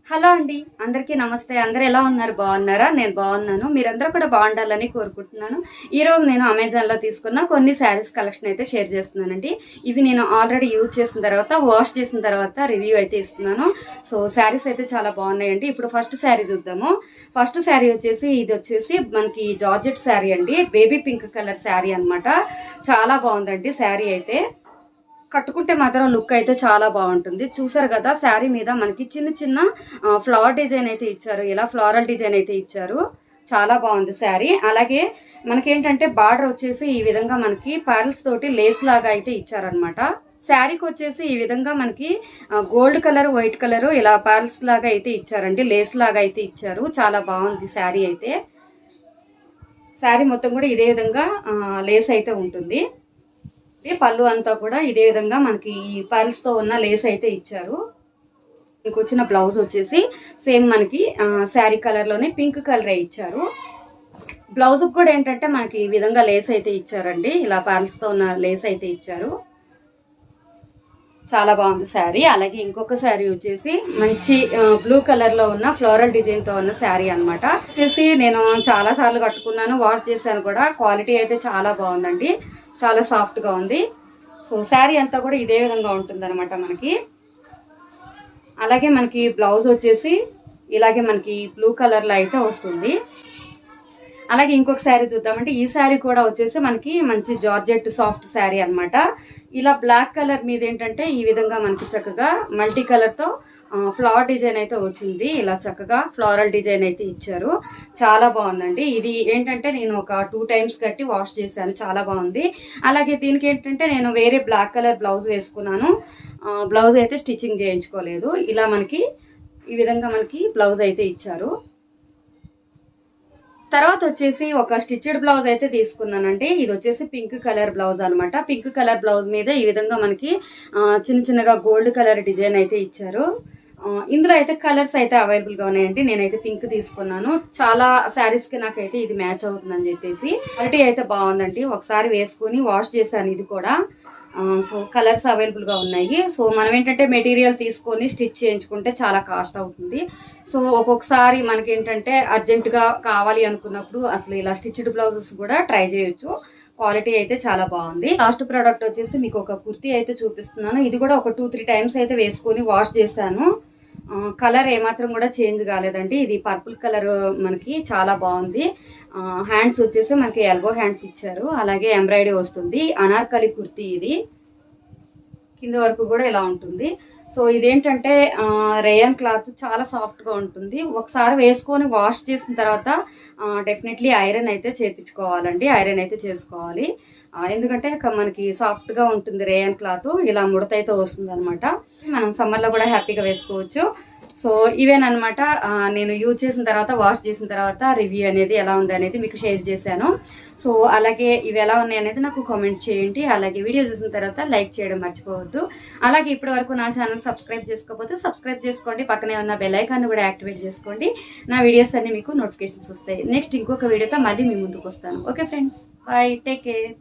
Hello అండి, అందరికీ నమస్తే. అందరు ఎలా ఉన్నారు? బాగున్నారా? నేను బాగున్నాను. మీరందరూ కూడా బాగుండాలని కోరుకుంటున్నాను. ఈరోజు నేను అమెజాన్లో తీసుకున్న కొన్ని శారీస్ కలెక్షన్ అయితే షేర్ చేస్తున్నానండి. ఇవి నేను ఆల్రెడీ యూజ్ చేసిన తర్వాత, వాష్ చేసిన తర్వాత రివ్యూ అయితే ఇస్తున్నాను. సో శారీస్ అయితే చాలా బాగున్నాయండి. ఇప్పుడు ఫస్ట్ శారీ చూద్దాము. ఫస్ట్ శారీ వచ్చేసి ఇది వచ్చేసి మనకి జార్జెట్ శారీ అండి. బేబీ పింక్ కలర్ శారీ అనమాట. చాలా బాగుందండి శారీ అయితే. కట్టుకుంటే మాత్రం లుక్ అయితే చాలా బాగుంటుంది. చూసారు కదా, శారీ మీద మనకి చిన్న చిన్న ఫ్లవర్ డిజైన్ అయితే ఇచ్చారు. ఇలా ఫ్లోరల్ డిజైన్ అయితే ఇచ్చారు. చాలా బాగుంది శారీ. అలాగే మనకేంటంటే బార్డర్ వచ్చేసి ఈ విధంగా మనకి పర్ల్స్ తోటి లేస్ లాగా అయితే ఇచ్చారనమాట. శారీకి వచ్చేసి ఈ విధంగా మనకి గోల్డ్ కలర్, వైట్ కలర్ ఇలా పర్ల్స్ లాగా అయితే ఇచ్చారండి. లేస్ లాగా అయితే ఇచ్చారు. చాలా బాగుంది శారీ అయితే. శారీ మొత్తం కూడా ఇదే విధంగా లేస్ అయితే ఉంటుంది. పళ్ళు అంతా కూడా ఇదే విధంగా మనకి ఈ పర్ల్స్ తో ఉన్న లేస్ అయితే ఇచ్చారు. మీకు వచ్చిన బ్లౌజ్ వచ్చేసి సేమ్ మనకి శారీ కలర్ లోనే పింక్ కలర్ ఇచ్చారు. బ్లౌజ్ కూడా ఏంటంటే మనకి ఈ విధంగా లేస్ అయితే ఇచ్చారండి. ఇలా పర్ల్స్ తో ఉన్న లేస్ అయితే ఇచ్చారు. చాలా బాగుంది శారీ. అలాగే ఇంకొక శారీ వచ్చేసి మంచి బ్లూ కలర్ లో ఉన్న ఫ్లోరల్ డిజైన్ తో ఉన్న శారీ అనమాట. వచ్చేసి నేను చాలా సార్లు కట్టుకున్నాను, వాష్ చేశాను కూడా. క్వాలిటీ అయితే చాలా బాగుందండి. చాలా సాఫ్ట్ గా ఉంది. సో శారీ అంతా కూడా ఇదే విధంగా ఉంటుంది అనమాట మనకి. అలాగే మనకి బ్లౌజ్ వచ్చేసి ఇలాగే మనకి బ్లూ కలర్ లో అయితే వస్తుంది. అలాగే ఇంకొక శారీ చూద్దామంటే ఈ శారీ కూడా వచ్చేసి మనకి మంచి జార్జెట్ సాఫ్ట్ శారీ అనమాట. ఇలా బ్లాక్ కలర్ మీద ఏంటంటే ఈ విధంగా మనకి చక్కగా మల్టీ కలర్ తో ఫ్లవర్ డిజైన్ అయితే వచ్చింది. ఇలా చక్కగా ఫ్లోరల్ డిజైన్ అయితే ఇచ్చారు. చాలా బాగుందండి. ఇది ఏంటంటే నేను ఒక 2 టైమ్స్ కట్టి వాష్ చేశాను. చాలా బాగుంది. అలాగే దీనికి ఏంటంటే నేను వేరే బ్లాక్ కలర్ బ్లౌజ్ వేసుకున్నాను. బ్లౌజ్ అయితే స్టిచ్చింగ్ చేయించుకోలేదు. ఇలా మనకి ఈ విధంగా మనకి బ్లౌజ్ అయితే ఇచ్చారు. తర్వాత వచ్చేసి ఒక స్టిచ్డ్ బ్లౌజ్ అయితే తీసుకున్నానండి. ఇది వచ్చేసి పింక్ కలర్ బ్లౌజ్ అనమాట. పింక్ కలర్ బ్లౌజ్ మీద ఈ విధంగా మనకి చిన్న చిన్నగా గోల్డ్ కలర్ డిజైన్ అయితే ఇచ్చారు. ఇందులో అయితే కలర్స్ అయితే అవైలబుల్ గా ఉన్నాయండి. నేనైతే పింక్ తీసుకున్నాను. చాలా శారీస్ కి నాకైతే ఇది మ్యాచ్ అవుతుందని చెప్పేసి. క్వాలిటీ అయితే బాగుందండి. ఒకసారి వేసుకుని వాష్ చేశాను ఇది కూడా. సో కలర్స్ అవైలబుల్ గా ఉన్నాయి. సో మనం ఏంటంటే మెటీరియల్ తీసుకొని స్టిచ్ చేయించుకుంటే చాలా కాస్ట్ అవుతుంది. సో ఒక్కొక్కసారి మనకి ఏంటంటే అర్జెంట్ గా కావాలి అనుకున్నప్పుడు అసలు ఇలా స్టిచ్డ్ బ్లౌజెస్ కూడా ట్రై చేయొచ్చు. క్వాలిటీ అయితే చాలా బాగుంది. లాస్ట్ ప్రోడక్ట్ వచ్చేసి మీకు ఒక కుర్తీ అయితే చూపిస్తున్నాను. ఇది కూడా ఒక 2-3 టైమ్స్ అయితే వేసుకొని వాష్ చేశాను. కలర్ ఏమాత్రం కూడా చేంజ్ కాలేదండి. ఇది పర్పుల్ కలర్ మనకి చాలా బాగుంది. హ్యాండ్స్ వచ్చేసి మనకి ఎల్బో హ్యాండ్స్ ఇచ్చారు. అలాగే ఎంబ్రాయిడరీ వస్తుంది. అనార్కలి కుర్తీ ఇది. కింద వరకు కూడా ఇలా ఉంటుంది. సో ఇదేంటంటే రేయన్ క్లాత్ చాలా సాఫ్ట్ గా ఉంటుంది. ఒకసారి వేసుకొని వాష్ చేసిన తర్వాత డెఫినెట్లీ ఐరన్ అయితే చేపించుకోవాలండి. ఐరన్ అయితే చేసుకోవాలి. ఎందుకంటే మనకి సాఫ్ట్ గా ఉంటుంది రేయన్ క్లాత్. ఇలా ముడత అయితే వస్తుంది అనమాట. మనం సమ్మర్ లో కూడా హ్యాపీగా వేసుకోవచ్చు. సో ఇవేనమాట నేను యూజ్ చేసిన తర్వాత, వాష్ చేసిన తర్వాత రివ్యూ అనేది ఎలా ఉంది అనేది మీకు షేర్ చేశాను. సో అలాగే ఇవి ఎలా ఉన్నాయి అనేది నాకు కామెంట్ చేయండి. అలాగే వీడియో చూసిన తర్వాత లైక్ చేయడం మర్చిపోవద్దు. అలాగే ఇప్పటి వరకు నా ఛానల్ సబ్స్క్రైబ్ చేసుకోకపోతే సబ్స్క్రైబ్ చేసుకోండి. పక్కనే ఉన్న బెల్ ఐకాన్ కూడా యాక్టివేట్ చేసుకోండి. నా వీడియోస్ అన్ని మీకు నోటిఫికేషన్స్ వస్తాయి. నెక్స్ట్ ఇంకొక వీడియోతో మళ్ళీ మీ ముందుకు వస్తాను. Okay friends, bye, take care.